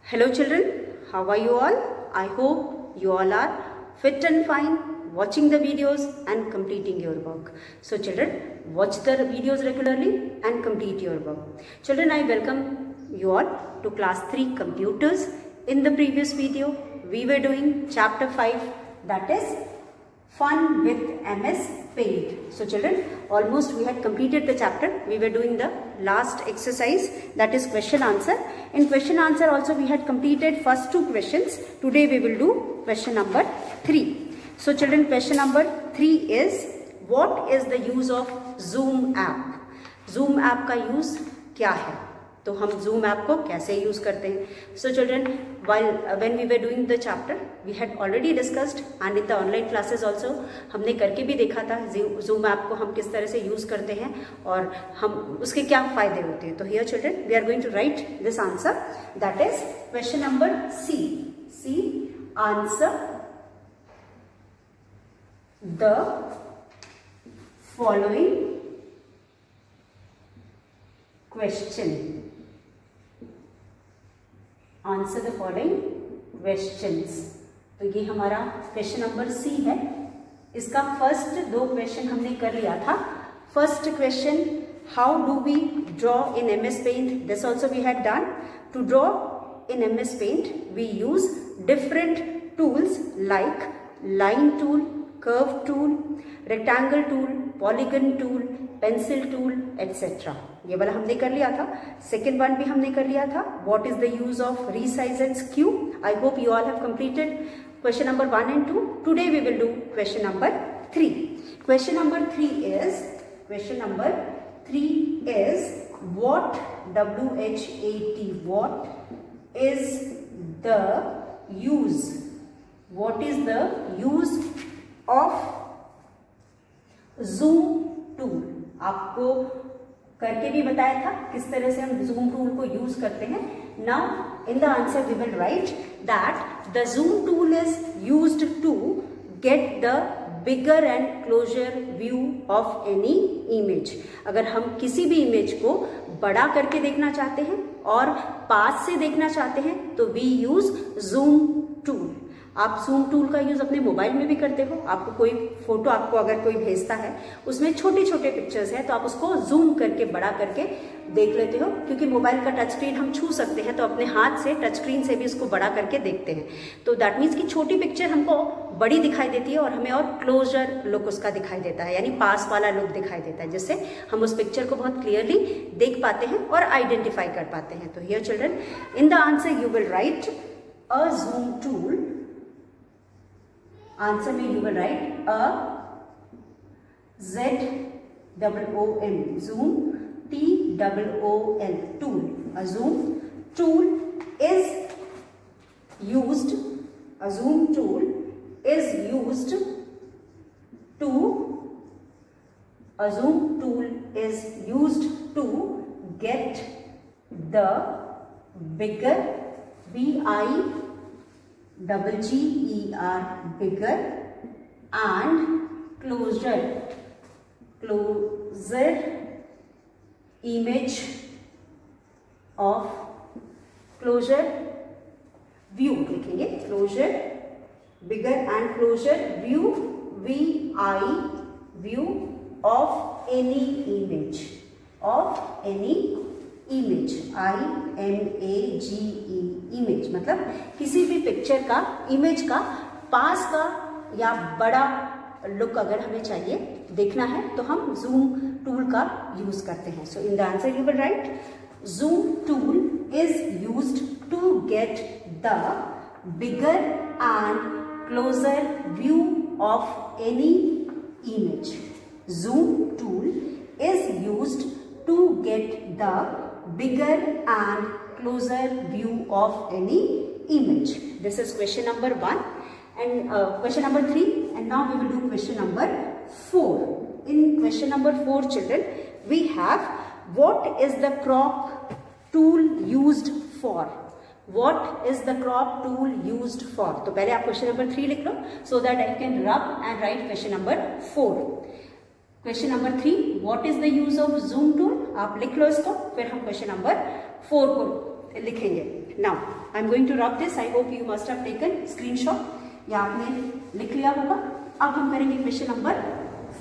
Hello children, how are you all? I hope you all are fit and fine, watching the videos and completing your work. So children, watch the videos regularly and complete your work. Children, I welcome you all to class 3 computers. In the previous video, we were doing chapter 5, that is Fun with MS Paint. So children, almost we had completed the chapter. We were doing the last exercise, that is question answer. In question answer also we had completed first 2 questions. Today we will do question number 3. So children, question number 3 is, what is the use of Zoom app? Zoom app का use क्या है? तो हम Zoom app को कैसे use करते हैं? So children, when we were doing the chapter, we had already discussed and in the online classes also हमने करके भी देखा था Zoom app को हम किस तरह से यूज करते हैं और हम उसके क्या फायदे होते हैं. तो here children, we are going to write this answer, that is question number C. C, answer the following question. Answer the following questions. तो ये हमारा क्वेश्चन नंबर सी है. इसका फर्स्ट 2 क्वेश्चन हमने कर लिया था. First question, how do we draw in MS Paint? This also we had done. To draw in MS Paint we use different tools like line tool, curve tool, rectangle tool, polygon tool, pencil tool etcetera. ये वाला हमने कर लिया था. Second one भी हमने कर लिया था. What is the use of resize and skew? I hope you all have completed question number 1 and 2. Today we will do question number 3. Question number 3 is what, WHAT, what is the use of Zoom tool? आपको करके भी बताया था किस तरह से हम Zoom tool को यूज करते हैं. Now in the answer we will write that the Zoom tool is used to get the bigger and closer view of any image. अगर हम किसी भी इमेज को बड़ा करके देखना चाहते हैं और पास से देखना चाहते हैं तो वी यूज Zoom tool. आप Zoom टूल का यूज अपने मोबाइल में भी करते हो. आपको कोई फोटो आपको अगर कोई भेजता है, उसमें छोटे छोटे पिक्चर्स हैं, तो आप उसको जूम करके बड़ा करके देख लेते हो. क्योंकि मोबाइल का टच स्क्रीन हम छू सकते हैं, तो अपने हाथ से टच स्क्रीन से भी इसको बड़ा करके देखते हैं. तो दैट मीन्स कि छोटी पिक्चर हमको बड़ी दिखाई देती है और हमें और क्लोजर लुक उसका दिखाई देता है, यानी पास वाला लुक दिखाई देता है, जिससे हम उस पिक्चर को बहुत क्लियरली देख पाते हैं और आइडेंटिफाई कर पाते हैं. तो here children, in the answer you will write a Zoom tool. Answer में you will write a ZOOM, Zoom, TOOL, tool. A Zoom tool is used to get the bigger, BIGGER, bigger and closer image of closure view. लिखेंगे closure, bigger and closer view, view of any image, IMAGE, image. मतलब किसी भी picture का, image का पास का या बड़ा look अगर हमें चाहिए, देखना है, तो हम Zoom टूल का यूज करते हैं. So in the answer you will write Zoom tool is used to get the bigger and closer view of any image. Zoom tool is used to get the bigger and closer view of any image. This is question number 1 and question number 3, and now we will do question number 4. In question number 4 children, we have what is the crop tool used for? What is the crop tool used for? तो पहले आप question number 3 लिख लो so that I can rub and write question number 4. Question number 3, what is the use of zoom tool, आप लिख लो इसको, फिर हम question number 4 को लिखेंगे. Now I am going to rub this. I hope you must have taken screenshot या आपने लिख लिया होगा. अब हम करेंगे क्वेश्चन नंबर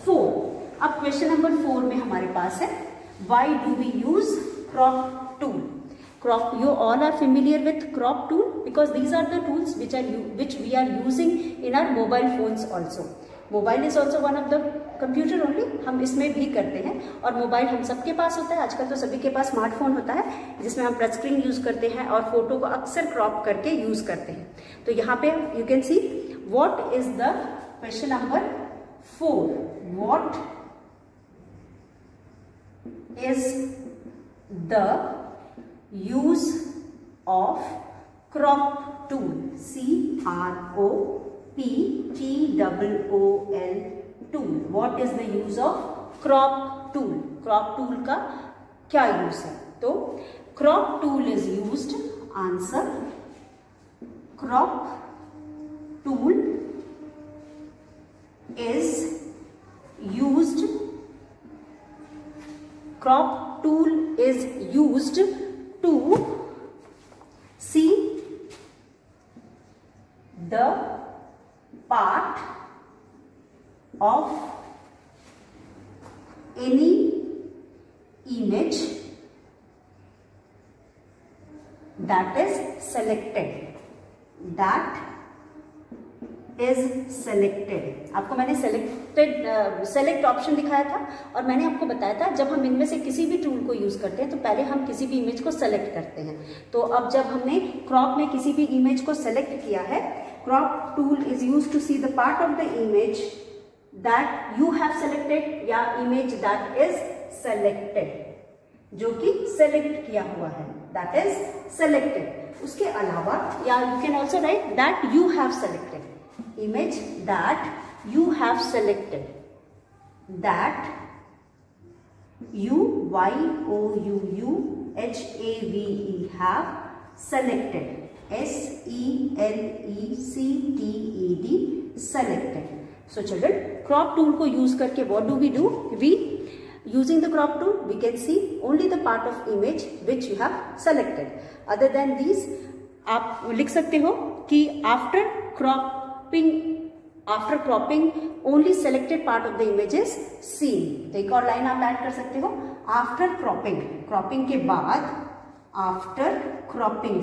4. अब क्वेश्चन नंबर 4 में हमारे पास है why do we use crop tool. Crop, you all are familiar with crop tool because these are the tools which we are using in our mobile phones also. Mobile is also one of the computer only. हम इसमें भी करते हैं और mobile हम सबके पास होता है. आजकल तो सभी के पास स्मार्टफोन होता है जिसमें हम टच स्क्रीन यूज करते हैं और फोटो को अक्सर क्रॉप करके यूज करते हैं. तो यहाँ पे you can see what is the question number 4. What is the use of crop tool. CROPTOOL tool. What is the use of crop tool? Crop tool का क्या यूज है? तो crop tool is used. Answer. Crop tool is used. Crop tool is used to see the part of any image that is selected. आपको मैंने select option दिखाया था और मैंने आपको बताया था जब हम इनमें से किसी भी टूल को यूज करते हैं तो पहले हम किसी भी इमेज को सेलेक्ट करते हैं. तो अब जब हमने क्रॉप में किसी भी इमेज को सेलेक्ट किया है, crop tool is used to see the part of the image that you have selected या इमेज दैट इज सेलेक्टेड, जो कि सेलेक्ट किया हुआ है, दैट इज सेलेक्टेड. उसके अलावा या you can also right that you have selected. Image that you have selected, that you YOUUHAVE have selected, SELECTED selected. So children, crop tool को use करके what do? We using the crop tool we can see only the part of image which you have selected. Other than these आप लिख सकते हो कि after cropping only selected part of the image is seen. तो एक और line आप add कर सकते हो आफ्टर क्रॉपिंग के बाद after cropping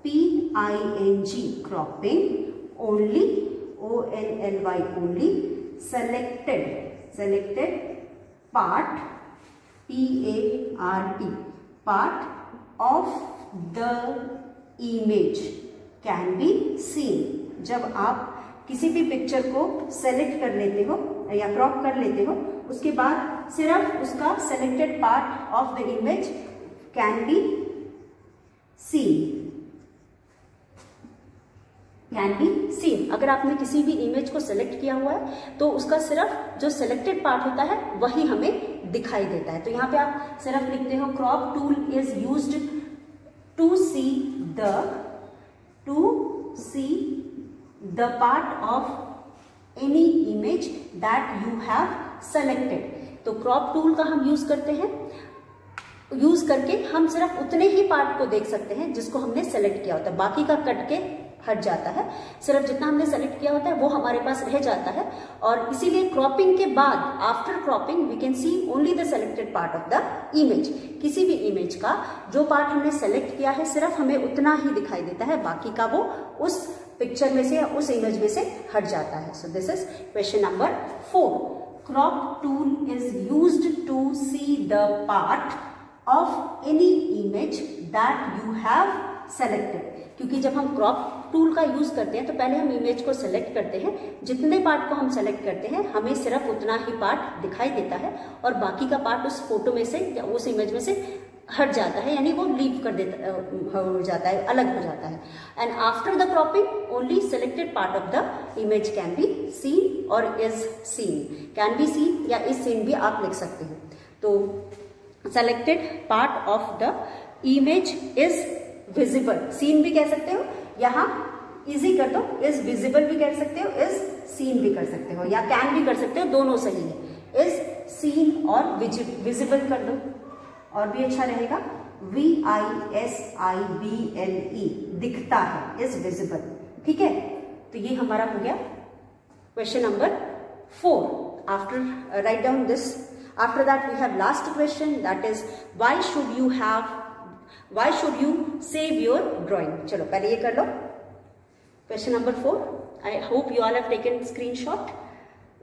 CROPING cropping only ONLY only selected part part of the image can be seen. जब आप किसी भी पिक्चर को सेलेक्ट कर लेते हो या क्रॉप कर लेते हो उसके बाद सिर्फ उसका selected part of the image can be scene. अगर आपने किसी भी इमेज को सेलेक्ट किया हुआ है तो उसका सिर्फ जो सेलेक्टेड पार्ट होता है वही हमें दिखाई देता है. तो यहाँ पे आप सिर्फ लिखते हो crop tool is used to see the part of any image that you have selected. तो क्रॉप टूल का हम यूज करते हैं, यूज करके हम सिर्फ उतने ही पार्ट को देख सकते हैं जिसको हमने सेलेक्ट किया होता है, बाकी का कट के हट जाता है. सिर्फ जितना हमने सेलेक्ट किया होता है वो हमारे पास रह जाता है और इसीलिए क्रॉपिंग के बाद after cropping we can see only the selected part of the image. किसी भी इमेज का जो पार्ट हमने सेलेक्ट किया है सिर्फ हमें उतना ही दिखाई देता है, बाकी का वो उस पिक्चर में से या उस इमेज में से हट जाता है. So this is question number 4. Crop tool is used to see the part of any image that you have selected. क्योंकि जब हम क्रॉप टूल का यूज करते हैं तो पहले हम इमेज को सेलेक्ट करते हैं, जितने पार्ट को हम सेलेक्ट करते हैं हमें सिर्फ उतना ही पार्ट दिखाई देता है और बाकी का पार्ट उस फोटो में से या उस इमेज में से हट जाता है, यानी वो लीव कर देता हो जाता है, अलग हो जाता है. And after the cropping only selected part of the image can be seen और is seen. Can be seen या इज सीन भी आप लिख सकते हो. तो selected part of the image is visible, seen भी कह सकते हो, यहाँ इजी कर दो, इज विजिबल भी कर सकते हो, इज सीन भी कर सकते हो या कैन भी कर सकते हो, दोनों सही है. इज सीन और विजिबल कर दो और भी अच्छा रहेगा. VISIBLE, दिखता है, इज विजिबल। ठीक है, तो ये हमारा हो गया question number 4। After write down this, after that we have last question, that is why should you save your drawing. चलो पहले ये कर लो, question number 4। I hope you all have taken screenshot.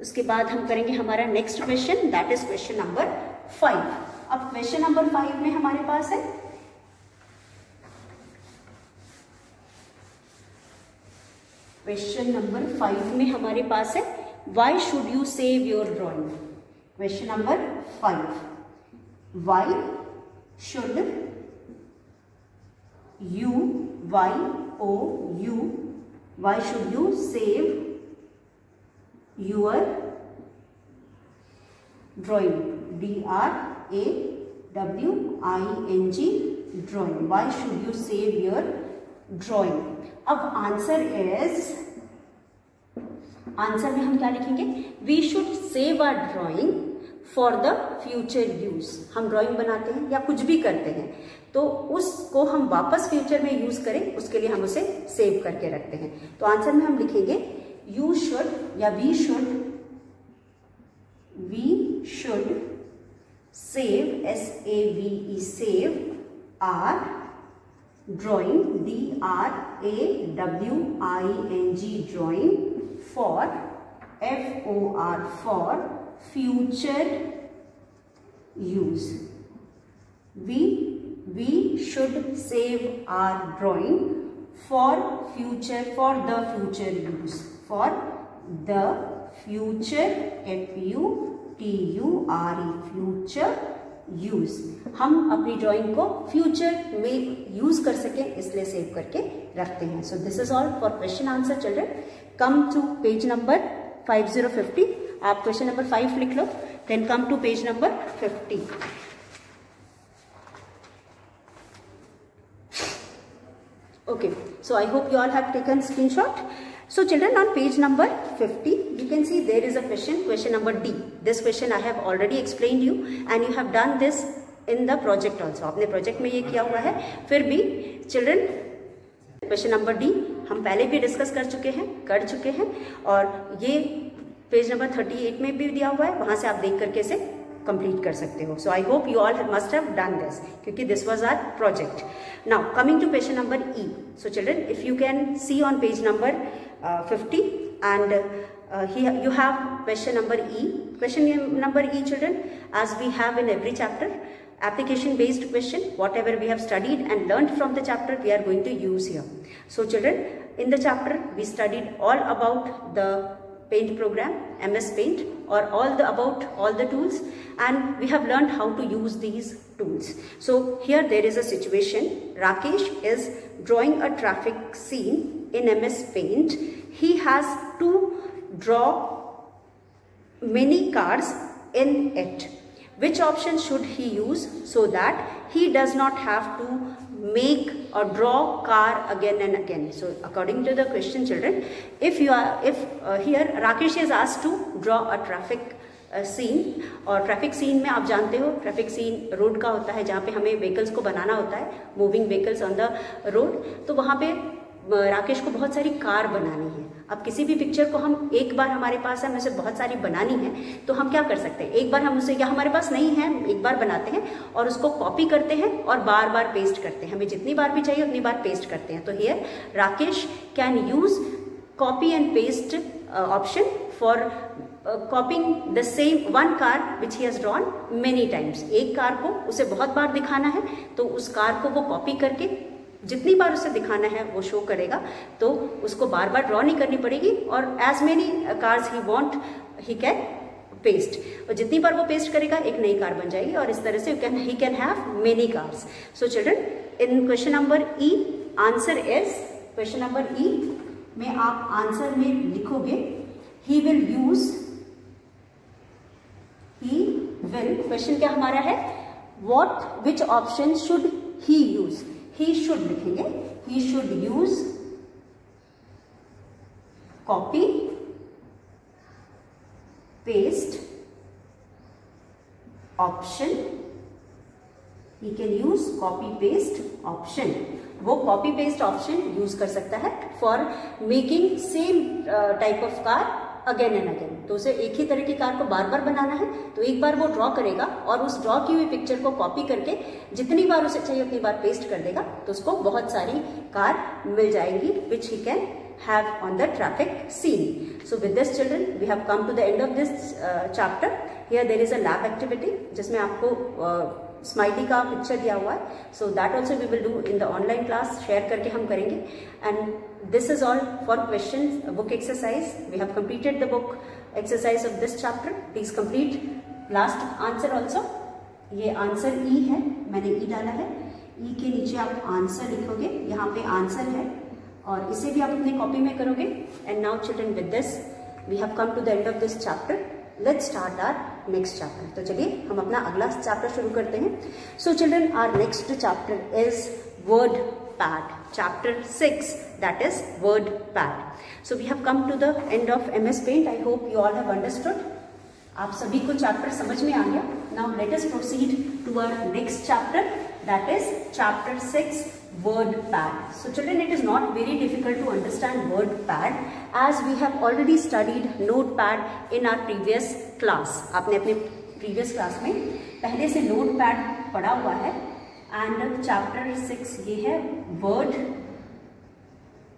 उसके बाद हम करेंगे हमारा next question, that is question number 5। अब क्वेश्चन नंबर 5 में हमारे पास है why should you save your drawing. Question number 5, why should you save your drawing, DRAWING, drawing. Why should you save your drawing. अब आंसर में हम क्या लिखेंगे, we should save our drawing for the future use. हम drawing बनाते हैं या कुछ भी करते हैं तो उसको हम वापस फ्यूचर में यूज करें, उसके लिए हम उसे सेव करके रखते हैं। तो आंसर में हम लिखेंगे यू शुड या we should save, SAVE, save our drawing, DRAWING, drawing, for FOR, for future use. We should save our drawing for the future use, for the future, FUTURE, future use. हम अपनी drawing को future में use कर सकें इसलिए save करके रखते हैं। So this is all for question answer children. Come to page number 5050। आप क्वेश्चन नंबर 5 लिख लो, then come to page number 50। Okay, so I hope you all have taken screenshot. So children, on page number 50 you can see there is a question number D. This question I have already explained you and you have done this in the project also. आपने project में ये किया हुआ है। फिर भी children question number D हम पहले भी डिस्कस कर चुके हैं और ये पेज नंबर 38 में भी दिया हुआ है, वहां से आप देख करके इसे कंप्लीट कर सकते हो। So I hope you all must have done this, क्योंकि this was our project. Now coming to question number E. So children, if you can see on page number 50 and here you have question number E. Question number E, children, as we have in every chapter, application based question, whatever we have studied and learned from the chapter we are going to use here. So children, in the chapter we studied all about the paint program, MS Paint, or about all the tools, and we have learned how to use these tools. So here there is a situation. Rakesh is drawing a traffic scene in MS Paint. He has to draw many cars in it. Which option should he use so that he does not have to make or draw car again and again? So according to the question, children, if here Rakesh is asked to draw a traffic scene, और traffic scene में आप जानते हो traffic scene road का होता है जहाँ पे हमें व्हीकल्स को बनाना होता है, moving vehicles on the road. तो वहाँ पे राकेश को बहुत सारी कार बनानी है। अब किसी भी पिक्चर को हम एक बार हमारे पास है, हमें उसे बहुत सारी बनानी है, तो हम क्या कर सकते हैं, एक बार हम उसे, या हमारे पास नहीं है, एक बार बनाते हैं और उसको कॉपी करते हैं और बार बार पेस्ट करते हैं। हमें जितनी बार भी चाहिए उतनी बार पेस्ट करते हैं। तो here Rakesh can use copy and paste option for copying the same one car which he has drawn many times. एक कार को उसे बहुत बार दिखाना है तो उस कार को वो कॉपी करके जितनी बार उसे दिखाना है वो शो करेगा, तो उसको बार बार ड्रॉ नहीं करनी पड़ेगी, और as many cars he want he can paste, और जितनी बार वो पेस्ट करेगा एक नई कार बन जाएगी, और इस तरह से ही can have many cars. So children, in question number E answer is, question number E में आप आंसर में लिखोगे he will use, he will, question क्या हमारा है, what which option should he use, he should लिखेंगे, he should use copy paste option he can use copy paste option. वो copy paste option use कर सकता है for making same type of car again and again. तो उसे एक ही तरह की कार को बार बार बनाना है तो एक बार वो ड्रॉ करेगा और उस ड्रॉ की हुई पिक्चर को कॉपी करके जितनी बार उसे चाहिए उतनी बार पेस्ट कर देगा तो उसको बहुत सारी कार मिल जाएंगी which he can have on the traffic scene. So with this children we have come to the end of this chapter. Here there is a lab activity जिसमें आपको स्माइली का पिक्चर दिया हुआ है. So that also we will do in the online class. Share करके हम करेंगे. And this is all for questions, book exercise. We have completed the book exercise of this chapter. Please complete last answer also. ये answer E है, मैंने E डाला है. E के नीचे आप आंसर लिखोगे. यहाँ पे आंसर है और इसे भी आप अपनी कॉपी में करोगे. And now children with this we have come to the end of this chapter. Let's start our next chapter. तो चलिए हम अपना अगला चैप्टर शुरू करते हैं. So children our next chapter is word pad, chapter 6, that is word pad. So we have come to the end of MS Paint. I hope you all have understood. आप सभी को चैप्टर समझ में आ गया. Now let us proceed to our next chapter, that is chapter 6, word pad. So children, it is not very difficult to understand word pad as we have already studied notepad in our previous class. आपने अपने previous class में पहले से notepad पढ़ा हुआ है. and chapter 6 ये है word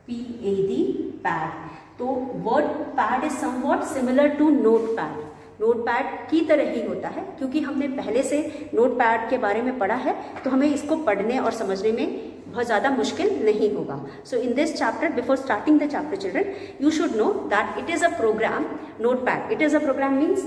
PAD pad. तो word pad is somewhat similar to notepad. Notepad की तरह ही होता है क्योंकि हमने पहले से नोटपैड के बारे में पढ़ा है तो हमें इसको पढ़ने और समझने में बहुत ज़्यादा मुश्किल नहीं होगा. So in this chapter, before starting the chapter children, you should know that it is a program. Notepad, it is a program means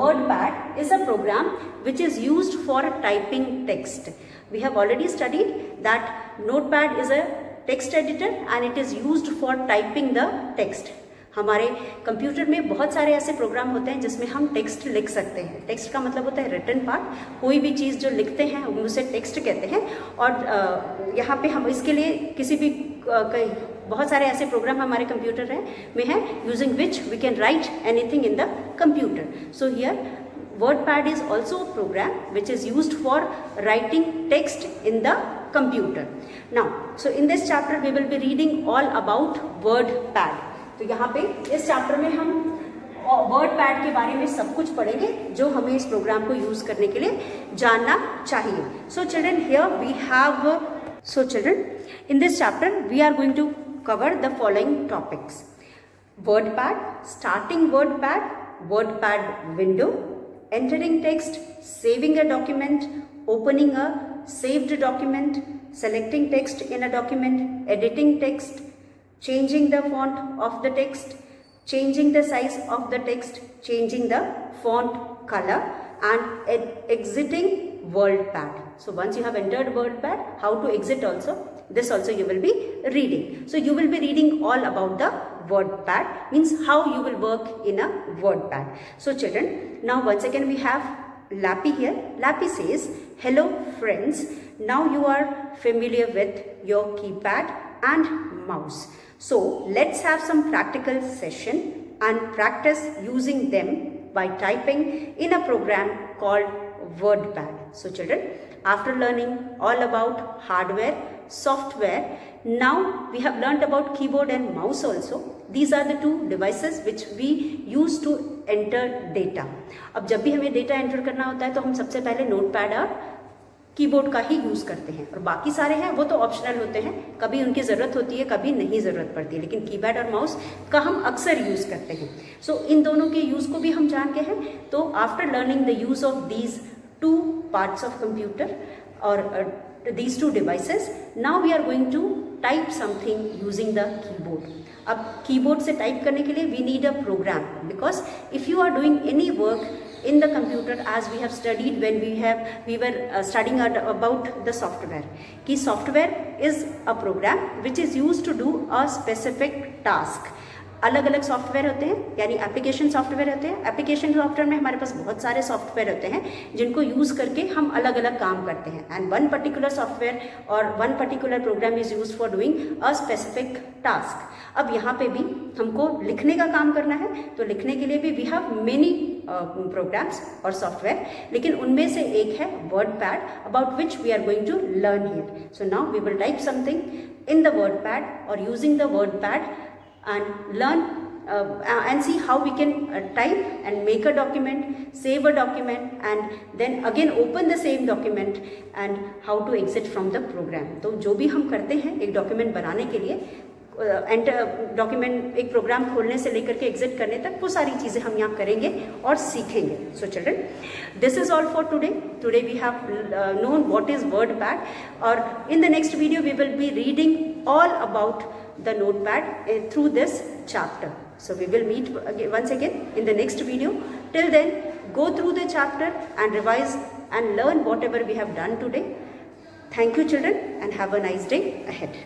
WordPad is a program which is used for typing text. We have already studied that Notepad is a text editor and it is used for typing the text. हमारे computer में बहुत सारे ऐसे programme होते हैं जिसमें हम text लिख सकते हैं. टेक्स्ट का मतलब होता है रिटन पार्ट. कोई भी चीज़ जो लिखते हैं हम उसे टेक्स्ट कहते हैं. और यहाँ पे हम इसके लिए किसी भी बहुत सारे ऐसे प्रोग्राम हमारे कंप्यूटर में हैं using which we can write anything in the computer. So here WordPad is also a program which is used for writing text in the computer. Now, so in this chapter we will be reading all about WordPad. तो यहाँ पे इस chapter में हम WordPad के बारे में सब कुछ पढ़ेंगे जो हमें इस प्रोग्राम को यूज करने के लिए जानना चाहिए. So children, here we have, so children in this chapter we are going to cover the following topics. WordPad, starting WordPad, WordPad window, entering text, saving a document, opening a saved document, selecting text in a document, editing text, changing the font of the text, changing the size of the text, changing the font color, and exiting WordPad. So once you have entered WordPad, how to exit also, this also you will be reading. So you will be reading all about the WordPad, means how you will work in a WordPad. So children, now once again we have Lappy here. Lappy says, hello friends, now you are familiar with your keypad and mouse. So let's have some practical session and practice using them by typing in a program called WordPad. So children, after learning all about hardware, software, now we have learnt about keyboard and mouse also. These are the two devices which we use to enter data. अब जब भी हमें data enter करना होता है तो हम सबसे पहले नोटपैड और कीबोर्ड का ही यूज करते हैं और बाकी सारे हैं वो तो ऑप्शनल होते हैं. कभी उनकी ज़रूरत होती है, कभी नहीं ज़रूरत पड़ती है, लेकिन कीपैड और माउस का हम अक्सर यूज़ करते हैं. सो इन दोनों के यूज़ को भी हम जान गए हैं. तो after learning the use of these two parts of computer और these two devices, now we are going to type something using the keyboard. अब कीबोर्ड से टाइप करने के लिए we need a program, because if you are doing any work in the computer, as we have studied when we were studying about the software, कि software is a program which is used to do a specific task. अलग अलग software होते हैं, यानी application software होते हैं। Application software में हमारे पास बहुत सारे सॉफ्टवेयर होते हैं जिनको यूज़ करके हम अलग अलग काम करते हैं, एंड वन पर्टिकुलर सॉफ्टवेयर और one particular program is use for doing a specific task. अब यहाँ पे भी हमको लिखने का काम करना है, तो लिखने के लिए भी वी हैव मेनी प्रोग्राम्स और सॉफ्टवेयर, लेकिन उनमें से एक है WordPad, about which we are going to learn here. So now we will type something in the WordPad और using the WordPad and learn and see how we can type and make a document, save a document, and then again open the same document and how to exit from the program। तो जो भी हम करते हैं एक document बनाने के लिए, डॉक्यूमेंट एक प्रोग्राम खोलने से लेकर के एग्जिट करने तक, वो सारी चीज़ें हम यहाँ करेंगे और सीखेंगे। So children, this is all for today. Today we have known what is WordPad, और in the next video we will be reading all about the notepad through this chapter. So we will meet once again in the next video. Till then, go through the chapter and revise and learn whatever we have done today. Thank you children, and have a nice day ahead.